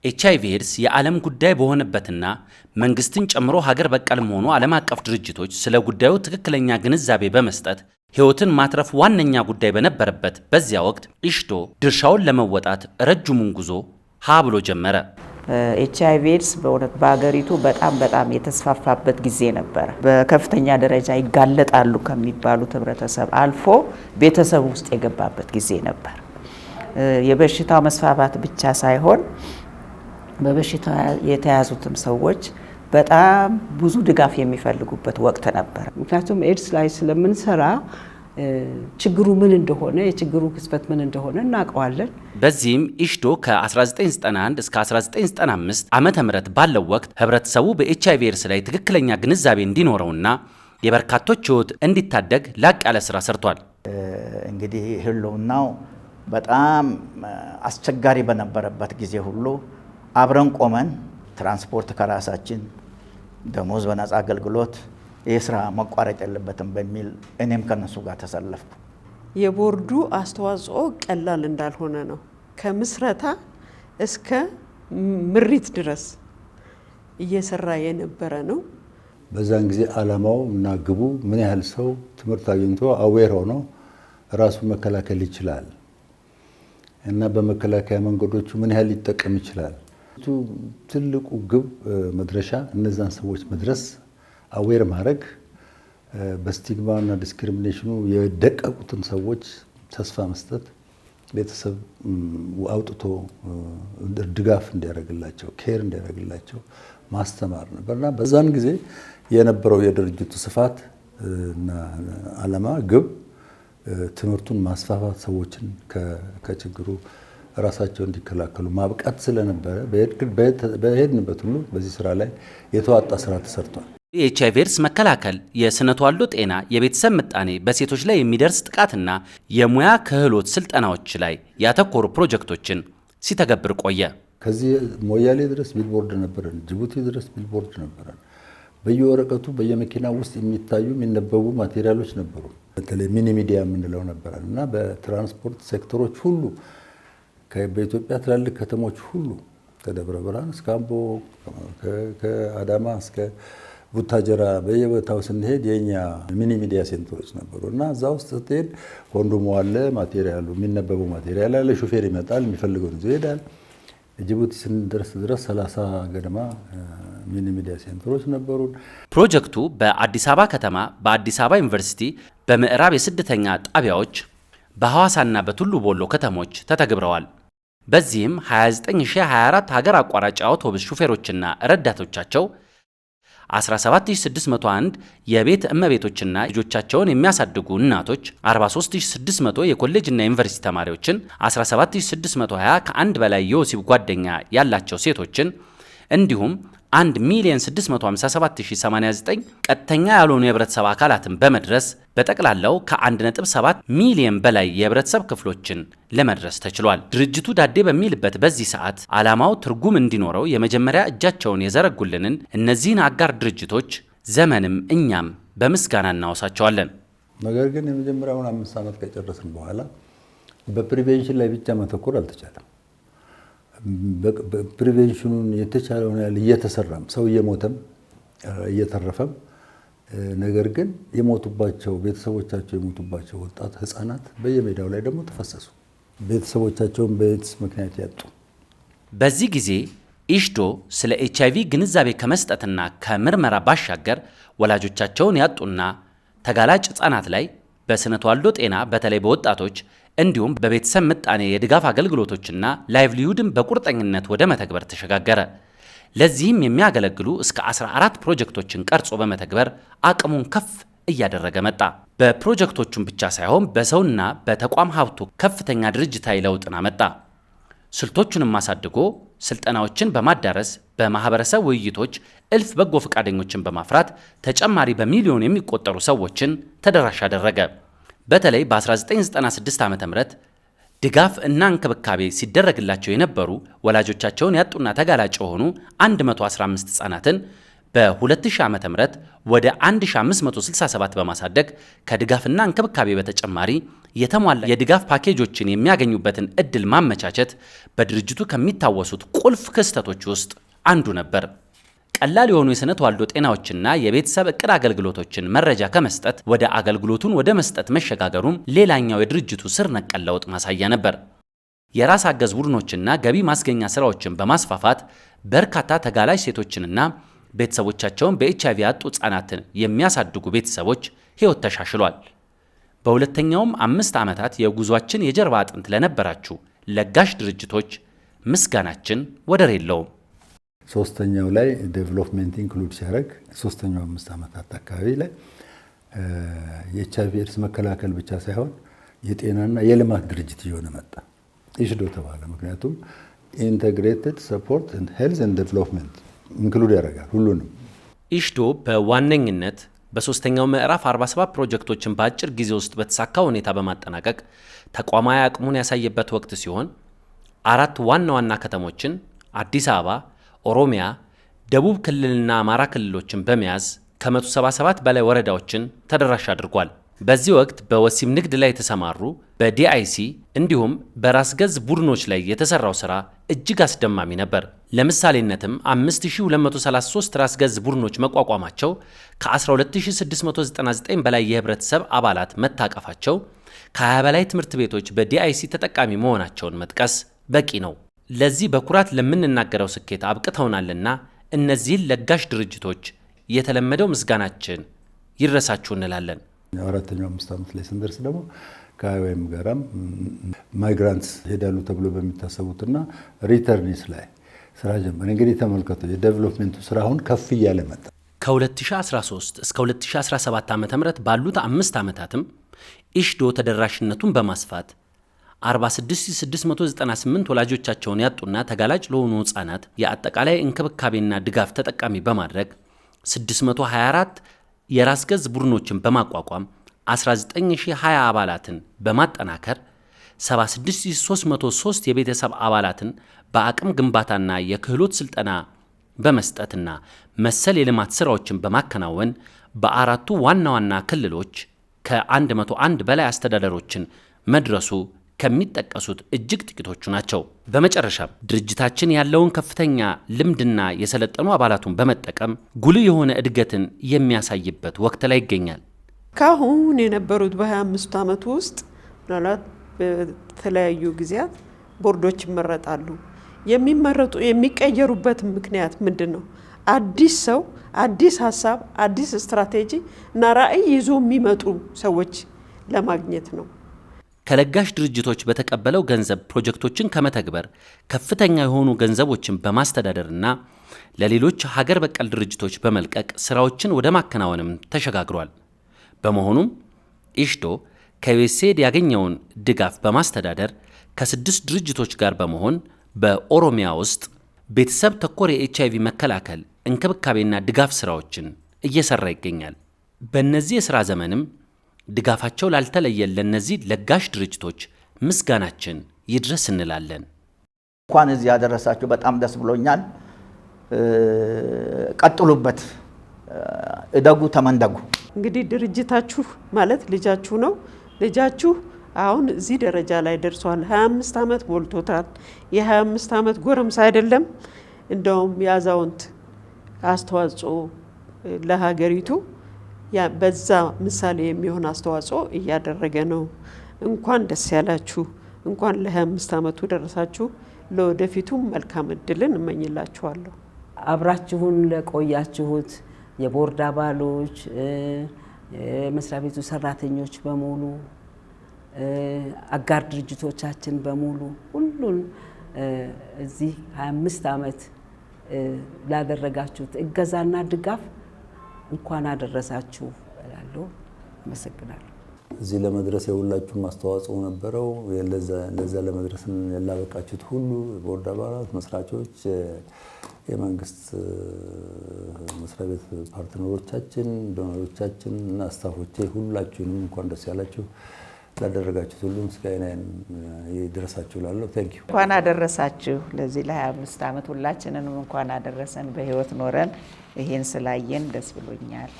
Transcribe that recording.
ኤችአይቪ ኤድስ የዓለም ጉዳይ በሆነበትና መንግስትን ጨምሮ ሀገር በቀልም ሆኑ ዓለም አቀፍ ድርጅቶች ስለ ጉዳዩ ትክክለኛ ግንዛቤ በመስጠት ሕይወትን ማትረፍ ዋነኛ ጉዳይ በነበረበት በዚያ ወቅት ኢሽቶ ድርሻውን ለመወጣት ረጅሙን ጉዞ ሀ ብሎ ጀመረ። ኤችአይቪ ኤድስ በእውነት በአገሪቱ በጣም የተስፋፋበት ጊዜ ነበር። በከፍተኛ ደረጃ ይጋለጣሉ ከሚባሉት ህብረተሰብ አልፎ ቤተሰብ ውስጥ የገባበት ጊዜ ነበር። የበሽታው መስፋፋት ብቻ ሳይሆን በበሽታ የተያዙትም ሰዎች በጣም ብዙ ድጋፍ የሚፈልጉበት ወቅት ነበር። ምክንያቱም ኤድስ ላይ ስለምንሰራ ችግሩ ምን እንደሆነ የችግሩ ክስበት ምን እንደሆነ እናውቀዋለን። በዚህም ኢሽቶ ከ1991 እስከ 1995 ዓመተ ምህረት ባለው ወቅት ህብረተሰቡ በኤችአይቪ ኤድስ ላይ ትክክለኛ ግንዛቤ እንዲኖረውና የበርካቶች ህይወት እንዲታደግ ላቅ ያለ ስራ ሰርቷል። እንግዲህ ህልውናው በጣም አስቸጋሪ በነበረበት ጊዜ ሁሉ አብረን ቆመን ትራንስፖርት ከራሳችን ደሞዝ በነፃ አገልግሎት የስራ መቋረጥ የለበትም በሚል እኔም ከነሱ ጋር ተሰለፍኩ። የቦርዱ አስተዋጽኦ ቀላል እንዳልሆነ ነው። ከምስረታ እስከ ምሪት ድረስ እየሰራ የነበረ ነው። በዛን ጊዜ ዓላማው እና ግቡ ምን ያህል ሰው ትምህርት አግኝቶ አዌር ሆኖ ራሱን መከላከል ይችላል እና በመከላከያ መንገዶቹ ምን ያህል ሊጠቀም ይችላል። ትልቁ ግብ መድረሻ እነዛን ሰዎች መድረስ አዌር ማድረግ፣ በስቲግማ እና ዲስክሪሚኔሽኑ የደቀቁትን ሰዎች ተስፋ መስጠት፣ ቤተሰብ አውጥቶ ድጋፍ እንዲያደርግላቸው ኬር እንዲያደርግላቸው ማስተማር ነበርና በዛን ጊዜ የነበረው የድርጅቱ ስፋት እና ዓላማ ግብ ትምህርቱን ማስፋፋት፣ ሰዎችን ከችግሩ ራሳቸው እንዲከላከሉ ማብቃት ስለነበረ በሄድንበት ሁሉ በዚህ ስራ ላይ የተዋጣ ስራ ተሰርቷል። የኤችአይቪ ኤድስ መከላከል፣ የስነ ተዋልዶ ጤና፣ የቤተሰብ ምጣኔ፣ በሴቶች ላይ የሚደርስ ጥቃትና የሙያ ክህሎት ስልጠናዎች ላይ ያተኮሩ ፕሮጀክቶችን ሲተገብር ቆየ። ከዚህ ሞያሌ ድረስ ቢልቦርድ ነበረን፣ ጅቡቲ ድረስ ቢልቦርድ ነበረን። በየወረቀቱ በየመኪና ውስጥ የሚታዩ የሚነበቡ ማቴሪያሎች ነበሩ። በተለይ ሚኒ ሚዲያ የምንለው ነበረን እና በትራንስፖርት ሴክተሮች ሁሉ በኢትዮጵያ ትላልቅ ከተሞች ሁሉ ከደብረ ብርሃን እስከ አምቦ ከአዳማ እስከ ቡታጀራ በየቦታው ስንሄድ የኛ ሚኒ ሚዲያ ሴንተሮች ነበሩ እና እዛ ውስጥ ስትሄድ ኮንዶሙ አለ፣ ማቴሪያሉ የሚነበበው ማቴሪያል አለ፣ ሹፌር ይመጣል፣ የሚፈልገውን ይዞ ይሄዳል። ጅቡቲ ስንደርስ ድረስ 30 ገደማ ሚኒ ሚዲያ ሴንተሮች ነበሩ። ፕሮጀክቱ በአዲስ አበባ ከተማ፣ በአዲስ አበባ ዩኒቨርሲቲ፣ በምዕራብ የስደተኛ ጣቢያዎች፣ በሐዋሳና በቱሉ ቦሎ ከተሞች ተተግብረዋል። በዚህም 29024 ሀገር አቋራጭ አውቶቡስ ሹፌሮችና ረዳቶቻቸው፣ 17601 የቤት እመቤቶችና ልጆቻቸውን የሚያሳድጉ እናቶች፣ 43600 የኮሌጅና ዩኒቨርሲቲ ተማሪዎችን፣ 17620 ከአንድ በላይ የወሲብ ጓደኛ ያላቸው ሴቶችን እንዲሁም 1,657,089 ቀጥተኛ ያልሆኑ የህብረተሰብ አካላትን በመድረስ በጠቅላላው ከ1.7 ሚሊዮን በላይ የህብረተሰብ ክፍሎችን ለመድረስ ተችሏል። ድርጅቱ ዳዴ በሚልበት በዚህ ሰዓት ዓላማው ትርጉም እንዲኖረው የመጀመሪያ እጃቸውን የዘረጉልንን እነዚህን አጋር ድርጅቶች ዘመንም እኛም በምስጋና እናወሳቸዋለን። ነገር ግን የመጀመሪያውን 5 ዓመት ከጨረስን በኋላ በፕሪቬንሽን ላይ ብቻ ማተኮር አልተቻለም። ፕሪቬንሽኑን የተቻለውን ያህል እየተሰራም ሰው እየሞተም እየተረፈም፣ ነገር ግን የሞቱባቸው ቤተሰቦቻቸው የሞቱባቸው ወጣት ህፃናት በየሜዳው ላይ ደግሞ ተፈሰሱ፣ ቤተሰቦቻቸውን በኤድስ ምክንያት ያጡ። በዚህ ጊዜ ኢሽቶ ስለ ኤችአይቪ ግንዛቤ ከመስጠትና ከምርመራ ባሻገር ወላጆቻቸውን ያጡና ተጋላጭ ህፃናት ላይ በስነ ተዋልዶ ጤና በተለይ በወጣቶች እንዲሁም በቤተሰብ ምጣኔ የድጋፍ አገልግሎቶችና ላይቭሊሁድን በቁርጠኝነት ወደ መተግበር ተሸጋገረ። ለዚህም የሚያገለግሉ እስከ 14 ፕሮጀክቶችን ቀርጾ በመተግበር አቅሙን ከፍ እያደረገ መጣ። በፕሮጀክቶቹም ብቻ ሳይሆን በሰውና በተቋም ሀብቱ ከፍተኛ ድርጅታዊ ለውጥን አመጣ። ስልቶቹንም አሳድጎ ስልጠናዎችን በማዳረስ በማህበረሰብ ውይይቶች እልፍ በጎ ፈቃደኞችን በማፍራት ተጨማሪ በሚሊዮን የሚቆጠሩ ሰዎችን ተደራሽ አደረገ። በተለይ በ1996 ዓ.ም ድጋፍ እና እንክብካቤ ሲደረግላቸው የነበሩ ወላጆቻቸውን ያጡና ተጋላጭ የሆኑ 115 ህጻናትን በ2000 ዓመተ ምህረት ወደ 1567 በማሳደግ ከድጋፍና እንክብካቤ በተጨማሪ የተሟላ የድጋፍ ፓኬጆችን የሚያገኙበትን እድል ማመቻቸት በድርጅቱ ከሚታወሱት ቁልፍ ክስተቶች ውስጥ አንዱ ነበር። ቀላል የሆኑ የስነ ተዋልዶ ጤናዎችና የቤተሰብ እቅድ አገልግሎቶችን መረጃ ከመስጠት ወደ አገልግሎቱን ወደ መስጠት መሸጋገሩም ሌላኛው የድርጅቱ ስር ነቀል ለውጥ ማሳያ ነበር። የራስ አገዝ ቡድኖችና ገቢ ማስገኛ ስራዎችን በማስፋፋት በርካታ ተጋላጭ ሴቶችንና ቤተሰቦቻቸውን በኤችአይቪ ያጡ ህጻናትን የሚያሳድጉ ቤተሰቦች ህይወት ተሻሽሏል። በሁለተኛውም 5 ዓመታት የጉዟችን የጀርባ አጥንት ለነበራችሁ ለጋሽ ድርጅቶች ምስጋናችን ወደር የለውም። ሶስተኛው ላይ ዴቨሎፕመንት ኢንክሉድ ሲያደርግ ሶስተኛው 5 ዓመታት አካባቢ ላይ የኤችአይቪ ኤድስ መከላከል ብቻ ሳይሆን የጤናና የልማት ድርጅት እየሆነ መጣ። ኢሽዶ ተባለ። ምክንያቱም ኢንተግሬትድ ሰፖርት ኤንድ ሄልዝ ኤንድ ዴቨሎፕመንት ኢንክሉድ ያደርጋል ሁሉንም። ኢሽዶ በዋነኝነት በሶስተኛው ምዕራፍ 47 ፕሮጀክቶችን በአጭር ጊዜ ውስጥ በተሳካ ሁኔታ በማጠናቀቅ ተቋማዊ አቅሙን ያሳየበት ወቅት ሲሆን 4 ዋና ዋና ከተሞችን አዲስ አበባ፣ ኦሮሚያ፣ ደቡብ ክልልና አማራ ክልሎችን በመያዝ ከ177 በላይ ወረዳዎችን ተደራሽ አድርጓል። በዚህ ወቅት በወሲብ ንግድ ላይ የተሰማሩ በዲአይሲ እንዲሁም በራስ ገዝ ቡድኖች ላይ የተሰራው ስራ እጅግ አስደማሚ ነበር። ለምሳሌነትም 5233 ራስ ገዝ ቡድኖች መቋቋማቸው፣ ከ12699 በላይ የህብረተሰብ አባላት መታቀፋቸው፣ ከ20 በላይ ትምህርት ቤቶች በዲአይሲ ተጠቃሚ መሆናቸውን መጥቀስ በቂ ነው። ለዚህ በኩራት ለምንናገረው ስኬት አብቅተውናልና እነዚህን ለጋሽ ድርጅቶች የተለመደው ምስጋናችን ይድረሳችሁ እንላለን። አራተኛው 5 ዓመት ላይ ስንደርስ ደግሞ ከአይኦኤም ጋራም ማይግራንትስ ሄዳሉ ተብሎ በሚታሰቡትና ሪተርኒስ ላይ ስራ ጀመረ። እንግዲህ ተመልከቱ፣ የዴቨሎፕመንቱ ስራ አሁን ከፍ እያለ መጣ። ከ2013 እስከ 2017 ዓ.ም ባሉት 5 ዓመታትም ኢሽዶ ተደራሽነቱን በማስፋት 46698 ወላጆቻቸውን ያጡና ተጋላጭ ለሆኑ ህጻናት የአጠቃላይ እንክብካቤና ድጋፍ ተጠቃሚ በማድረግ 624 የራስ ገዝ ቡድኖችን በማቋቋም 19020 አባላትን በማጠናከር 76303 የቤተሰብ አባላትን በአቅም ግንባታና የክህሎት ስልጠና በመስጠትና መሰል የልማት ስራዎችን በማከናወን በአራቱ ዋና ዋና ክልሎች ከ101 በላይ አስተዳደሮችን መድረሱ ከሚጠቀሱት እጅግ ጥቂቶቹ ናቸው። በመጨረሻም ድርጅታችን ያለውን ከፍተኛ ልምድና የሰለጠኑ አባላቱን በመጠቀም ጉልህ የሆነ እድገትን የሚያሳይበት ወቅት ላይ ይገኛል። ካሁን የነበሩት በ25 ዓመት ውስጥ ምናልባት በተለያዩ ጊዜያት ቦርዶች ይመረጣሉ። የሚቀየሩበት ምክንያት ምንድን ነው? አዲስ ሰው፣ አዲስ ሀሳብ፣ አዲስ ስትራቴጂ እና ራዕይ ይዞ የሚመጡ ሰዎች ለማግኘት ነው። ከለጋሽ ድርጅቶች በተቀበለው ገንዘብ ፕሮጀክቶችን ከመተግበር ከፍተኛ የሆኑ ገንዘቦችን በማስተዳደርና ለሌሎች ሀገር በቀል ድርጅቶች በመልቀቅ ስራዎችን ወደ ማከናወንም ተሸጋግሯል። በመሆኑም ኢሽዶ ከዩኤስኤድ ያገኘውን ድጋፍ በማስተዳደር ከ6 ድርጅቶች ጋር በመሆን በኦሮሚያ ውስጥ ቤተሰብ ተኮር የኤችአይቪ መከላከል እንክብካቤና ድጋፍ ስራዎችን እየሰራ ይገኛል። በእነዚህ የሥራ ዘመንም ድጋፋቸው ላልተለየን ለነዚህ ለጋሽ ድርጅቶች ምስጋናችን ይድረስ እንላለን። እንኳን እዚህ ያደረሳችሁ በጣም ደስ ብሎኛል። ቀጥሉበት፣ እደጉ፣ ተመንደጉ። እንግዲህ ድርጅታችሁ ማለት ልጃችሁ ነው። ልጃችሁ አሁን እዚህ ደረጃ ላይ ደርሷል። 25 ዓመት ሞልቶታል። የ25 ዓመት ጎረምሳ አይደለም። እንደውም የአዛውንት አስተዋጽኦ ለሀገሪቱ በዛ ምሳሌ የሚሆን አስተዋጽኦ እያደረገ ነው። እንኳን ደስ ያላችሁ፣ እንኳን ለ25 ዓመቱ ደረሳችሁ። ለወደፊቱም መልካም እድልን እመኝላችኋለሁ። አብራችሁን ለቆያችሁት የቦርድ አባሎች፣ የመስሪያ ቤቱ ሰራተኞች በሙሉ፣ አጋር ድርጅቶቻችን በሙሉ ሁሉን እዚህ 25 ዓመት ላደረጋችሁት እገዛና ድጋፍ እንኳን አደረሳችሁ እላለሁ። አመሰግናለሁ። እዚህ ለመድረስ የሁላችሁም አስተዋጽኦ ነበረው። ለዛ ለመድረስ ያላበቃችሁት ሁሉ ቦርድ አባላት፣ መስራቾች፣ የመንግስት መስሪያ ቤት ፓርትነሮቻችን፣ ዶነሮቻችን እና ስታፎቼ ሁላችሁንም እንኳን ደስ ያላችሁ። ላደረጋችሁት ሁሉ ምስጋናዬን ይድረሳችሁ እላለሁ። ቴንክ ዩ። እንኳን አደረሳችሁ ለዚህ ለ25 ዓመት ሁላችንንም እንኳን አደረሰን። በህይወት ኖረን ይሄን ስላየን ደስ ብሎኛል።